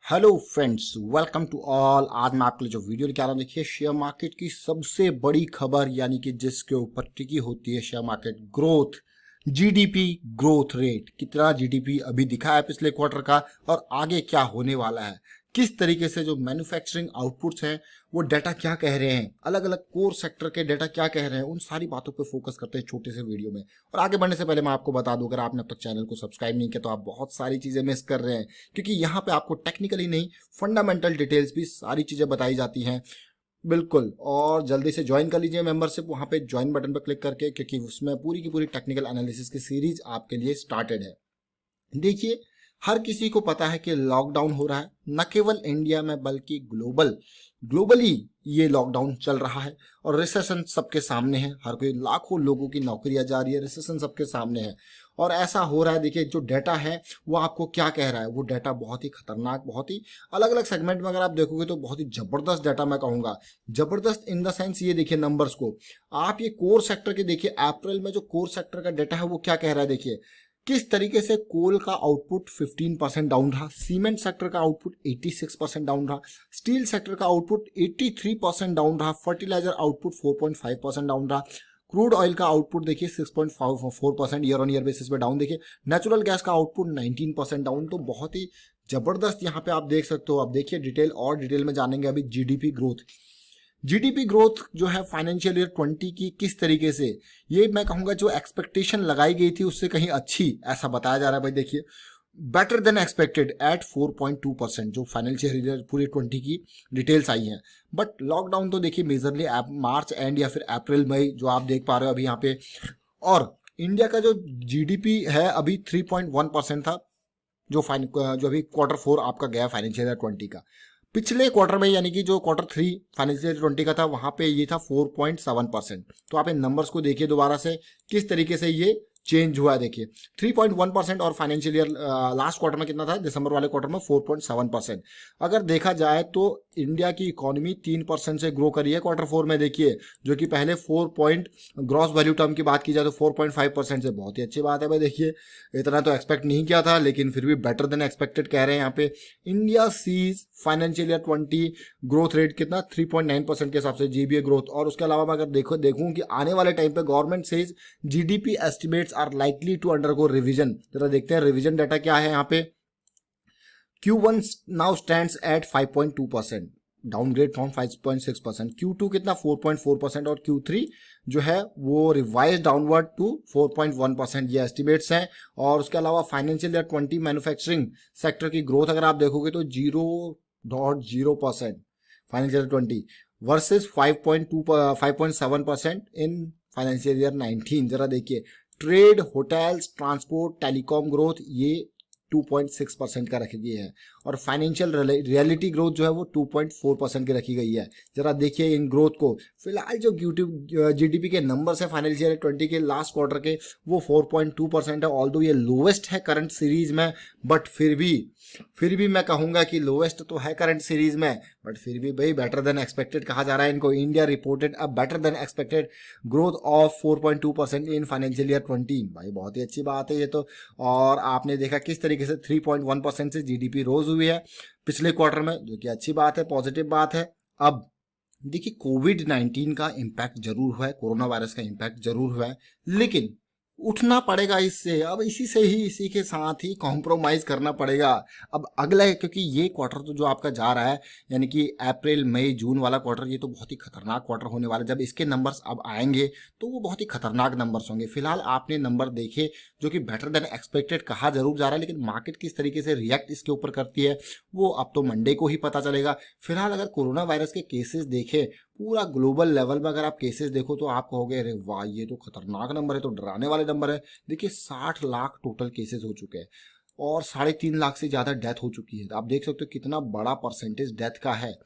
Hello friends, welcome to all. आज मैं आपके लिए जो वीडियो लेके आ रहा हूँ, देखिए शेयर मार्केट की सबसे बड़ी खबर, यानी कि जिसके ऊपर टिकी होती है share market, growth. GDP growth rate, कितना जीडीपी अभी दिखा है पिछले क्वार्टर का और आगे क्या होने वाला है, किस तरीके से जो मैन्युफैक्चरिंग आउटपुट्स हैं वो डाटा क्या कह रहे हैं, अलग अलग कोर सेक्टर के डाटा क्या कह रहे हैं, उन सारी बातों पे फोकस करते हैं छोटे से वीडियो में। और आगे बढ़ने से पहले मैं आपको बता दूं, अगर आपने अब तक चैनल को सब्सक्राइब नहीं किया तो आप बहुत सारी चीजें मिस कर रहे हैं, क्योंकि यहाँ पे आपको टेक्निकली नहीं, फंडामेंटल डिटेल्स भी सारी चीजें बताई जाती हैं। बिल्कुल, और जल्दी से ज्वाइन कर लीजिए मेंबरशिप, वहां पे ज्वाइन बटन पर क्लिक करके, क्योंकि उसमें पूरी की पूरी टेक्निकल एनालिसिस की सीरीज आपके लिए स्टार्टेड है। देखिए, हर किसी को पता है कि लॉकडाउन हो रहा है, न केवल इंडिया में बल्कि ग्लोबली ये लॉकडाउन चल रहा है और रिसेशन सबके सामने है। हर कोई, लाखों लोगों की नौकरियां जा रही है, रिसेशन सबके सामने है और ऐसा हो रहा है। देखिए, जो डाटा है वो आपको क्या कह रहा है, वो डाटा बहुत ही खतरनाक, बहुत ही अलग अलग सेगमेंट में अगर आप देखोगे तो बहुत ही जबरदस्त डाटा, मैं कहूंगा जबरदस्त इन द सेंस। ये देखिए नंबर्स को आप, ये कोर सेक्टर के देखिए, अप्रैल में जो कोर सेक्टर का डाटा है वो क्या कह रहा है। देखिए किस तरीके से कोल का आउटपुट 15% डाउन रहा, सीमेंट सेक्टर का आउटपुट 86% डाउन रहा, स्टील सेक्टर का आउटपुट 83% डाउन रहा, फर्टिलाइजर आउटपुट 4.5% डाउन रहा, क्रूड ऑयल का आउटपुट देखिए 6.4% ईयर ऑन ईयर बेसिस पे डाउन। देखिए नेचुरल गैस का आउटपुट 19% डाउन। तो बहुत ही जबरदस्त यहाँ पे आप देख सकते हो। अब देखिए डिटेल, और डिटेल में जानेंगे अभी जीडीपी ग्रोथ। जीडीपी ग्रोथ जो है फाइनेंशियल ईयर 20 की किस तरीके से, ये मैं कहूंगा जो एक्सपेक्टेशन लगाई गई थी उससे कहीं अच्छी, ऐसा बताया जा रहा है। भाई देखिए, बेटर देन एक्सपेक्टेड एट 4.2%, जो फाइनेंशियल ईयर पूरी 20 की डिटेल्स आई हैं। बट लॉकडाउन तो देखिए मेजरली मार्च एंड या फिर अप्रैल मई, जो आप देख पा रहे हो अभी यहाँ पे। और इंडिया का जो जीडीपी है अभी 3.1% था, जो अभी Q4 आपका गया फाइनेंशियल ईयर 20 का। पिछले क्वार्टर में, यानी कि जो Q3 फाइनेंशियल ईयर 20 का था, वहां पे ये था 4.7%। तो आप इन नंबर्स को देखिए दोबारा से किस तरीके से ये चेंज हुआ है। देखिए 3.1% और फाइनेंशियल ईयर लास्ट क्वार्टर में कितना था, दिसंबर वाले क्वार्टर में 4.7%। अगर देखा जाए तो इंडिया की इकोनॉमी 3% से ग्रो करी है Q4 में। देखिए जो कि पहले 4 पॉइंट, ग्रॉस वैल्यू टर्म की बात की जाए तो 4.5% से, बहुत ही अच्छी बात है भाई। देखिए इतना तो एक्सपेक्ट नहीं किया था, लेकिन फिर भी बेटर देन एक्सपेक्टेड कह रहे हैं यहाँ पे। India sees financial year 20 growth rate कितना, 3.9% के हिसाब से जीबीए ग्रोथ। और उसके अलावा मैं अगर देखूं कि आने वाले टाइम पे government says GDP estimates are likely to undergo revision. जरा देखते हैं रिवीजन डाटा क्या है यहाँ पे। Q1 now stands eight 5.2%, downgrade from 5.6%। Q2 कितना, 4.4%। और Q3 जो है वो रिवाइज डाउनवर्ड टू 4.1%, ये एस्टिमेट्स हैं। और उसके अलावा फाइनेंशियल ईयर 20 मैन्युफैक्चरिंग सेक्टर की ग्रोथ अगर आप देखोगे तो 0.0% financial year 20 versus 5.7% in financial year 19। जरा देखिए trade, hotels, transport, telecom growth ये 2.6% का रखी गई है, और फाइनेंशियल रियलिटी ग्रोथ जो है वो 2.4% की रखी गई है। जरा देखिए इन ग्रोथ को। फिलहाल जो जीडीपी के नंबर्स है फाइनेंशियल ईयर 20 के लास्ट क्वार्टर के, वो 4.2% है। ऑल्दो ये लोवेस्ट है करंट सीरीज में, बट फिर भी मैं कहूंगा कि लोवेस्ट तो है करंट सीरीज में, बट फिर भी भाई बेटर देन एक्सपेक्टेड कहा जा रहा है इनको। India reported a better than expected growth of 4.2% in financial year 20। भाई बहुत ही अच्छी बात है ये तो। और आपने देखा किस तरीके से 3.1% से जीडीपी रोज हुई है पिछले क्वार्टर में, जो कि अच्छी बात है, पॉजिटिव बात है। अब देखिए कोविड-19 का इम्पैक्ट जरूर हुआ है, कोरोना वायरस का इम्पैक्ट जरूर हुआ है, लेकिन उठना पड़ेगा इससे। अब इसी के साथ ही कॉम्प्रोमाइज करना पड़ेगा। अब अगला है, क्योंकि ये क्वार्टर तो जो आपका जा रहा है, यानी कि अप्रैल मई जून वाला क्वार्टर, ये तो बहुत ही खतरनाक क्वार्टर होने वाला है। जब इसके नंबर्स अब आएंगे तो वो बहुत ही खतरनाक नंबर्स होंगे। फिलहाल आपने नंबर देखे जो कि बेटर देन एक्सपेक्टेड कहा जरूर जा रहा है, लेकिन मार्केट किस तरीके से रिएक्ट इसके ऊपर करती है वो अब तो मंडे को ही पता चलेगा। फिलहाल अगर कोरोना वायरस के केसेस देखें पूरा ग्लोबल लेवल में, अगर आप केसेस देखो तो आप कहोगे अरे वाह ये तो खतरनाक नंबर है, तो डराने वाले नंबर है। देखिए 60 लाख टोटल केसेस हो चुके हैं और 3.5 लाख से ज़्यादा डेथ हो चुकी है। तो आप देख सकते हो कितना बड़ा परसेंटेज डेथ का है,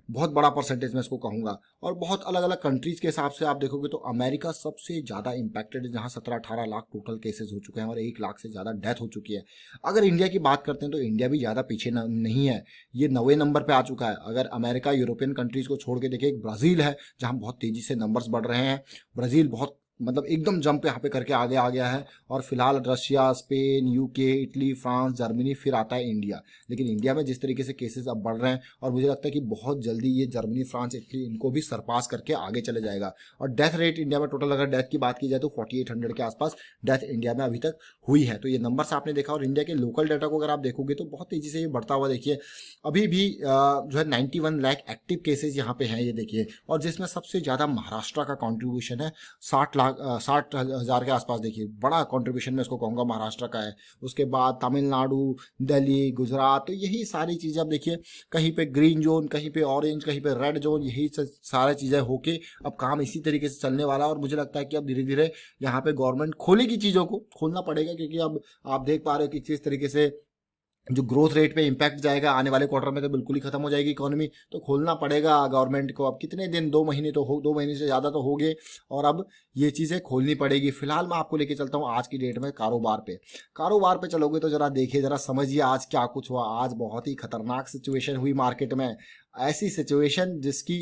बहुत बड़ा परसेंटेज मैं इसको कहूँगा। और बहुत अलग अलग कंट्रीज के हिसाब से आप देखोगे तो अमेरिका सबसे ज़्यादा इंपैक्टेड है, जहाँ 17-18 लाख टोटल केसेस हो चुके हैं और 1 लाख से ज़्यादा डेथ हो चुकी है। अगर इंडिया की बात करते हैं तो इंडिया भी ज़्यादा पीछे नहीं है, ये 9वें नंबर पर आ चुका है। अगर अमेरिका, यूरोपियन कंट्रीज को छोड़ के देखिए, एक ब्राज़ील है जहाँ बहुत तेज़ी से नंबर्स बढ़ रहे हैं। ब्राज़ील बहुत मतलब एकदम जंप यहाँ पे करके आगे आ गया है। और फिलहाल Russia, Spain, UK, Italy, France, Germany, फिर आता है इंडिया। लेकिन इंडिया में जिस तरीके से केसेस अब बढ़ रहे हैं, और मुझे लगता है कि बहुत जल्दी ये जर्मनी, फ्रांस, इटली इनको भी सरपास करके आगे चले जाएगा। और डेथ रेट इंडिया में टोटल अगर डेथ की बात की जाए तो 4800 के आसपास डेथ इंडिया में अभी तक हुई है। तो ये नंबर्स आपने देखा। और इंडिया के लोकल डाटा को अगर आप देखोगे तो बहुत तेजी से ये बढ़ता हुआ देखिए। अभी भी जो है 91 लाख एक्टिव केसेस यहाँ पे हैं, ये देखिए। और जिसमें सबसे ज़्यादा महाराष्ट्र का कॉन्ट्रीब्यूशन है, 60,000 के आसपास। देखिए बड़ा कंट्रीब्यूशन मैं इसको कहूँगा महाराष्ट्र का है। उसके बाद तमिलनाडु, दिल्ली, गुजरात, तो यही सारी चीज़ें अब देखिए, कहीं पे ग्रीन जोन, कहीं पे ऑरेंज, कहीं पे रेड जोन, यही सारी चीज़ें होके अब काम इसी तरीके से चलने वाला है। और मुझे लगता है कि अब धीरे धीरे यहाँ पे गवर्नमेंट खोलेगी, चीज़ों को खोलना पड़ेगा, क्योंकि अब आप देख पा रहे हो कि किस तरीके से जो ग्रोथ रेट पे इम्पैक्ट जाएगा आने वाले क्वार्टर में, तो बिल्कुल ही खत्म हो जाएगी इकोनॉमी। तो खोलना पड़ेगा गवर्नमेंट को। अब कितने दिन, 2 महीने तो हो, 2 महीने से ज़्यादा तो हो गए, और अब ये चीज़ें खोलनी पड़ेगी। फिलहाल मैं आपको लेके चलता हूँ आज की डेट में कारोबार पे। कारोबार पे चलोगे तो जरा देखिए, जरा समझिए आज क्या कुछ हुआ। आज बहुत ही खतरनाक सिचुएशन हुई मार्केट में। ऐसी सिचुएशन जिसकी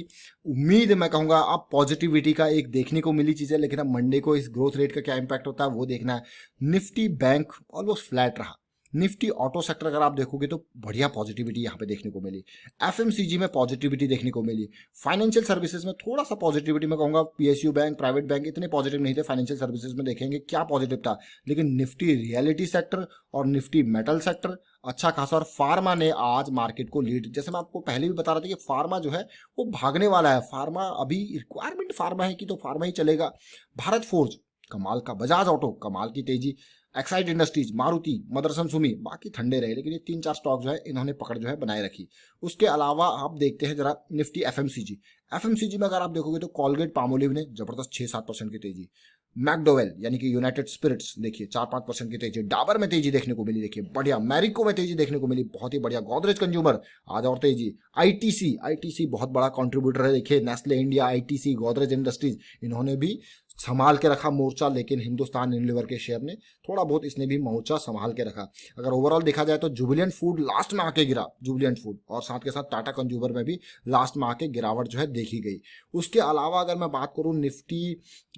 उम्मीद मैं कहूँगा अब पॉजिटिविटी का एक देखने को मिली चीज़ें, लेकिन अब मंडे को इस ग्रोथ रेट का क्या इम्पैक्ट होता है वो देखना है। निफ्टी बैंक ऑलमोस्ट फ्लैट रहा। निफ्टी ऑटो सेक्टर अगर आप देखोगे तो बढ़िया पॉजिटिविटी यहाँ पे देखने को मिली। एफएमसीजी में पॉजिटिविटी देखने को मिली। फाइनेंशियल सर्विसेज में थोड़ा सा पॉजिटिविटी मैं कहूँगा। पीएसयू बैंक, प्राइवेट बैंक इतने पॉजिटिव नहीं थे। फाइनेंशियल सर्विसेज में देखेंगे क्या पॉजिटिव था। लेकिन निफ्टी रियलिटी सेक्टर और निफ्टी मेटल सेक्टर अच्छा खासा। और फार्मा ने आज मार्केट को लीड, जैसे मैं आपको पहले भी बता रहा था कि फार्मा जो है वो भागने वाला है। फार्मा अभी रिक्वायरमेंट फार्मा है कि तो फार्मा ही चलेगा। भारत फोर्ज कमाल का, बजाज ऑटो कमाल की तेजी, एक्साइड इंडस्ट्रीज, मारुति, मदरसन सुमी, बाकी ठंडे रहे। लेकिन ये 3-4 स्टॉक जो है इन्होंने पकड़ जो है बनाए रखी। उसके अलावा आप देखते हैं जरा निफ्टी एफएमसीजी। एफएमसीजी में अगर आप देखोगे तो कॉलगेट पामोलिव ने जबरदस्त 6-7% की तेजी। मैकडोवेल यानी कि यूनाइटेड स्पिरिट्स देखिए 4-5% की तेजी। डाबर में तेजी देखने को मिली, देखिए बढ़िया। मैरिको में तेजी देखने को मिली, बहुत ही बढ़िया। गोदरेज कंज्यूमर आज और तेजी। आईटीसी बहुत बड़ा कंट्रीब्यूटर है, देखिए Nestle India, ITC, Godrej industries इन्होंने भी संभाल के रखा मोर्चा। लेकिन हिंदुस्तान यूनिलीवर के शेयर ने थोड़ा बहुत, इसने भी मोर्चा संभाल के रखा। अगर ओवरऑल देखा जाए तो जुबिलियंट फूड लास्ट में आके गिरा, जुबिलियंट फूड, और साथ के साथ टाटा कंज्यूमर में भी लास्ट में आके गिरावट जो है देखी गई। उसके अलावा अगर मैं बात करूं निफ्टी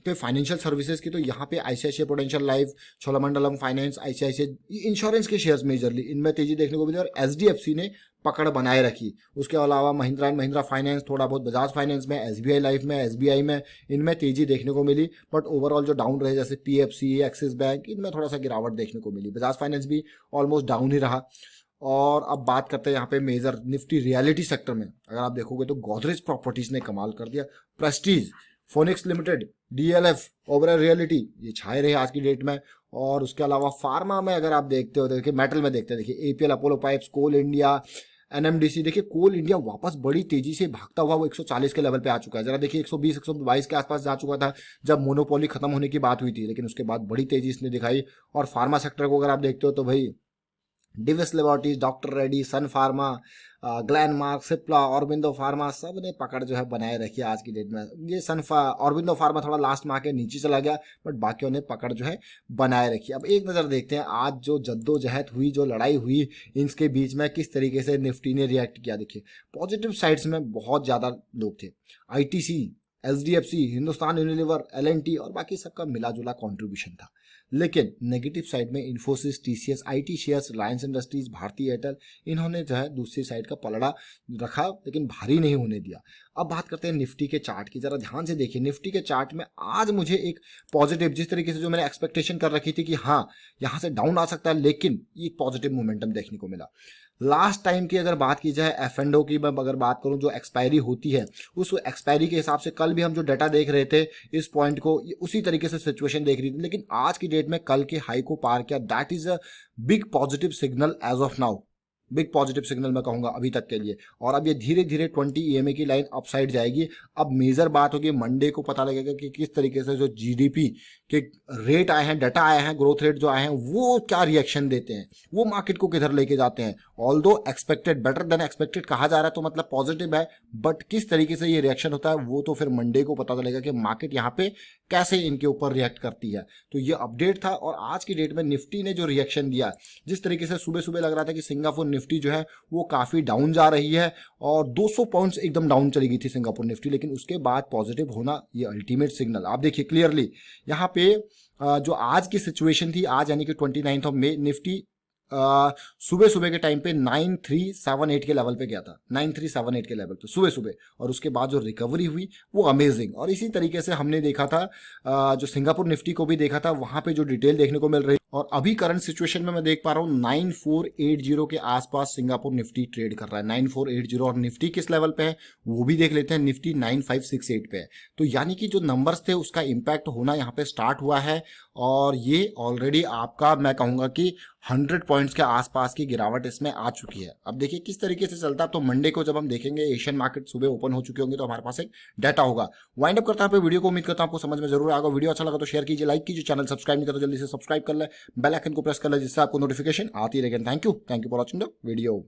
पे फाइनेंशियल सर्विसेज की, तो यहाँ पे ICICI prudential life, Cholamandalam finance, ICICI insurance के शेयर्स मेजरली इनमें तेजी देखने को मिली। और एचडीएफसी ने पकड़ बनाए रखी। उसके अलावा महिंद्रा एंड महिंद्रा फाइनेंस, थोड़ा बहुत बजाज फाइनेंस में, एसबीआई लाइफ में, एसबीआई में, इनमें तेजी देखने को मिली। बट ओवरऑल जो डाउन रहे जैसे पीएफसी, एक्सिस बैंक, इनमें थोड़ा सा गिरावट देखने को मिली। बजाज फाइनेंस भी ऑलमोस्ट डाउन ही रहा। और अब बात करते हैं यहाँ पे मेजर निफ्टी रियलिटी सेक्टर में। अगर आप देखोगे तो गोदरेज प्रॉपर्टीज ने कमाल कर दिया। Prestige, phoenix limited, DLF, Oberoi reality ये छाए रहे आज की डेट में। और उसके अलावा फार्मा में अगर आप देखते हो, देखिए मेटल में देखते हैं, देखिए एपीएल, अपोलो पाइप्स, कोल इंडिया, एनएमडीसी। देखिए कोल इंडिया वापस बड़ी तेजी से भागता हुआ वो 140 के लेवल पे आ चुका है। जरा देखिए 120, 122 के आसपास जा चुका था जब मोनोपोली खत्म होने की बात हुई थी, लेकिन उसके बाद बड़ी तेजी इसने दिखाई। और फार्मा सेक्टर को अगर आप देखते हो तो भाई डिविस लेबोरेटरीज, डॉक्टर रेड्डी, सन फार्मा, ग्लैनमार्क, सिप्ला, ऑरबिंदो फार्मा, सब ने पकड़ जो है बनाए रखी है आज की डेट में। ये ऑरबिंदो फार्मा थोड़ा लास्ट में आके नीचे चला गया, बट बाकियों ने पकड़ जो है बनाए रखी। अब एक नज़र देखते हैं आज जो जद्दोजहद हुई, जो लड़ाई हुई इनके बीच में, किस तरीके से निफ्टी ने रिएक्ट किया। देखिए पॉजिटिव साइड्स में बहुत ज़्यादा लोग थे। ITC, HDFC, Hindustan Unilever, L and T और बाकी सबका मिला जुला कॉन्ट्रीब्यूशन था। लेकिन नेगेटिव साइड में Infosys, TCS, IT shares, Reliance Industries, Bharti Airtel, इन्होंने जो है दूसरी साइड का पलड़ा रखा, लेकिन भारी नहीं होने दिया। अब बात करते हैं निफ्टी के चार्ट की। जरा ध्यान से देखिए निफ्टी के चार्ट में आज मुझे एक पॉजिटिव, जिस तरीके से जो मैंने एक्सपेक्टेशन कर रखी थी कि हाँ यहाँ से डाउन आ सकता है, लेकिन एक पॉजिटिव मोमेंटम देखने को मिला। लास्ट टाइम की अगर बात की जाए, एफ&ओ की मैं अगर बात करूं, जो एक्सपायरी होती है उस एक्सपायरी के हिसाब से कल भी हम जो डाटा देख रहे थे इस पॉइंट को, उसी तरीके से सिचुएशन देख रही थी। लेकिन आज की डेट में कल के हाई को पार किया। That is a big positive signal as of now, big positive signal मैं कहूंगा अभी तक के लिए। और अब ये धीरे धीरे 20 ईएमए की लाइन अपसाइड जाएगी। अब मेजर बात होगी मंडे को पता लगेगा कि किस तरीके से जो जीडीपी के रेट आए हैं, डाटा आए हैं, ग्रोथ रेट जो आए हैं, वो क्या रिएक्शन देते हैं, वो मार्केट को किधर लेके जाते हैं। Although expected, better than expected कहा जा रहा है तो मतलब पॉजिटिव है, बट किस तरीके से ये रिएक्शन होता है वो तो फिर मंडे को पता चलेगा कि मार्केट यहाँ पे कैसे इनके ऊपर रिएक्ट करती है। तो ये अपडेट था। और आज की डेट में निफ्टी ने जो रिएक्शन दिया, जिस तरीके से सुबह सुबह लग रहा था कि सिंगापुर निफ्टी जो है वो काफ़ी डाउन जा रही है और 200 पॉइंट्स एकदम डाउन चली गई थी सिंगापुर निफ्टी, लेकिन उसके बाद पॉजिटिव होना ये अल्टीमेट सिग्नल। आप देखिए क्लियरली यहाँ पे जो आज की सिचुएशन थी, आज यानी कि 29 मई, निफ्टी सुबह सुबह के टाइम पे 9378 के लेवल पे गया था, 9378 के लेवल पे सुबह सुबह, और उसके बाद जो रिकवरी हुई वो अमेजिंग। और इसी तरीके से हमने देखा था जो सिंगापुर निफ्टी को भी देखा था, वहां पे जो डिटेल देखने को मिल रही, और अभी करंट सिचुएशन में मैं देख पा रहा हूँ 9480 के आसपास सिंगापुर निफ्टी ट्रेड कर रहा है, 9480। और निफ्टी किस लेवल पे है वो भी देख लेते हैं, निफ्टी 9568 पे है। तो यानी कि जो नंबर्स थे उसका इम्पैक्ट होना यहाँ पे स्टार्ट हुआ है, और ये ऑलरेडी आपका मैं कहूंगा कि 100 पॉइंट्स के आसपास की गिरावट इसमें आ चुकी है। अब देखिए किस तरीके से चलता है। तो मंडे को जब हम देखेंगे एशियन मार्केट सुबह ओपन हो चुके होंगे तो हमारे पास एक डाटा होगा। वाइंड अप करता है वीडियो को, उम्मीद करता हूं आपको समझ में जरूर आएगा। वीडियो अच्छा लगा तो शेयर कीजिए, लाइक कीजिए, चैनल सब्सक्राइब नहीं करते जल्दी से सब्सक्राइब कर ले, बेल आइकन को प्रेस कर ले जिससे आपको नोटिफिकेशन आती रहेगी। Thank you for watching the video.